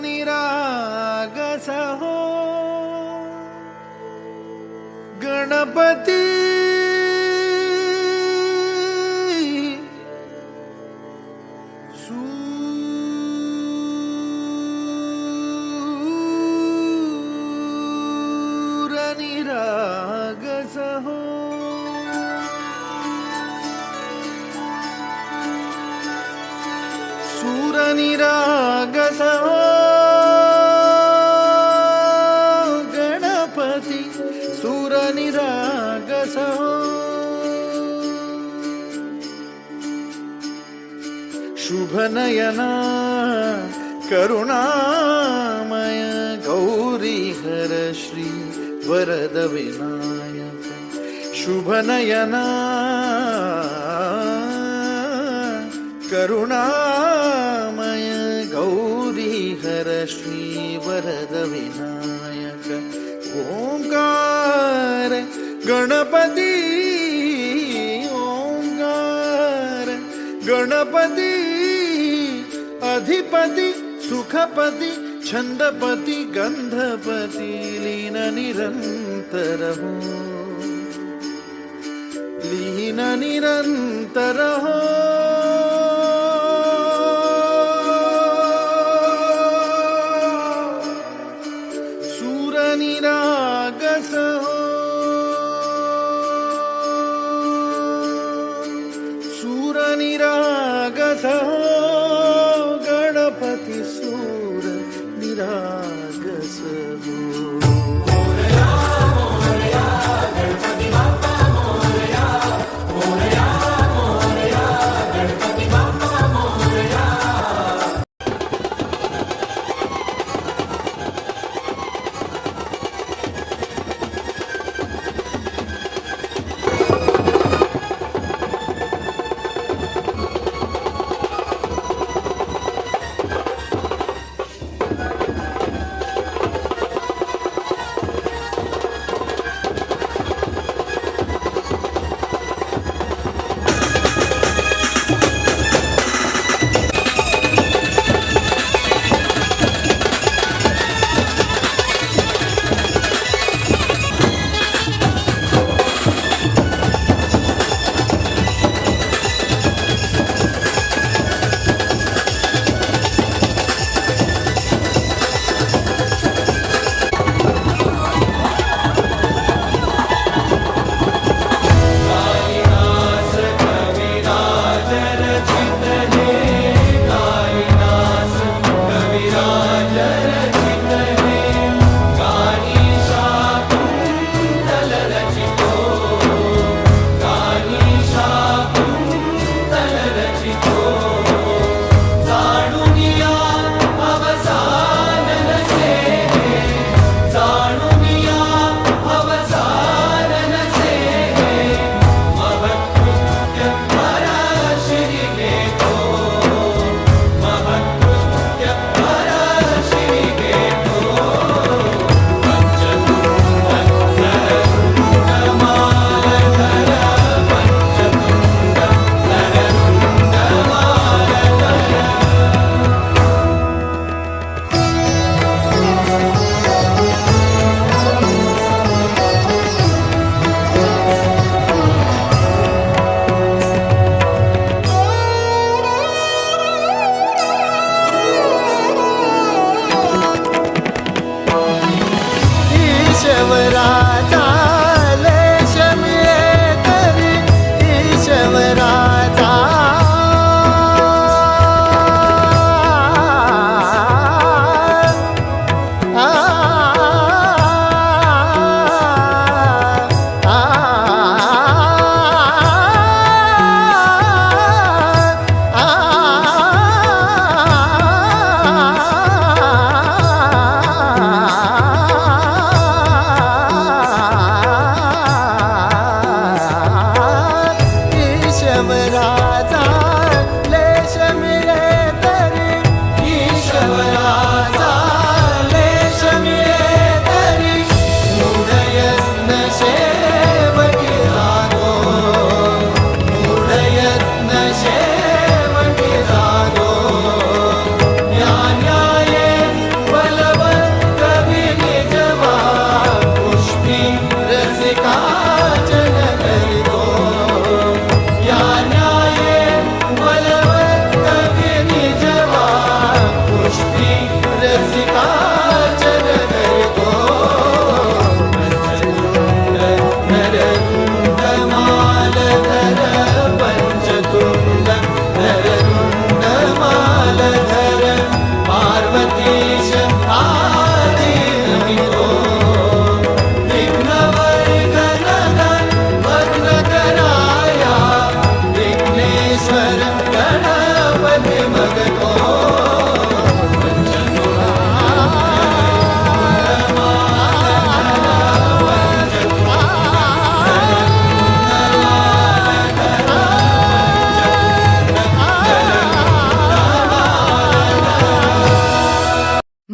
निरागस हो गणपती सूर निरागस हो सूर निरागस हो गणपती सूर निरागस हो शुभनयना करुणामय गौरी हर श्री वरद विनायक शुभनयना करुणामय गौरी हर श्री वरद विनायक ओंकार गणपती ओंकार गणपती अधिपति सुखपति छंदपति गंधपति लीन निरंतर हो लीन निरंतर हो सूर निरागस हो सूर निरागस हो गणपति सूर निरागस हो मोरया मोरया गणपती बाप्पा मोरया मोरया मोरया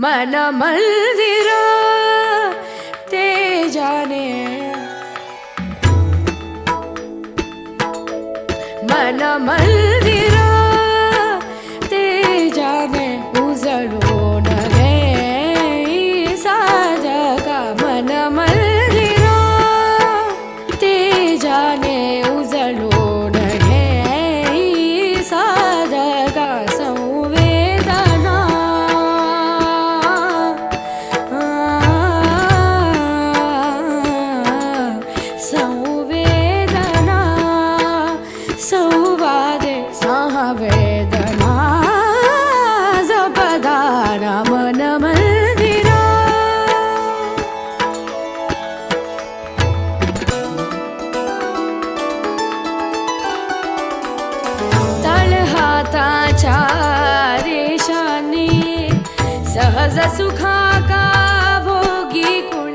मन मंदिर तेजाने मन मंदिर तेजाने उजळून घे साजगा मन मंदिर तेजाने उजळून घे साजगा संवेदना संवेदना संवादे संवेदना जपदाना मन मंदिरा तळहाताच्या रेषांनी सहज सुखा का भोगी कुणी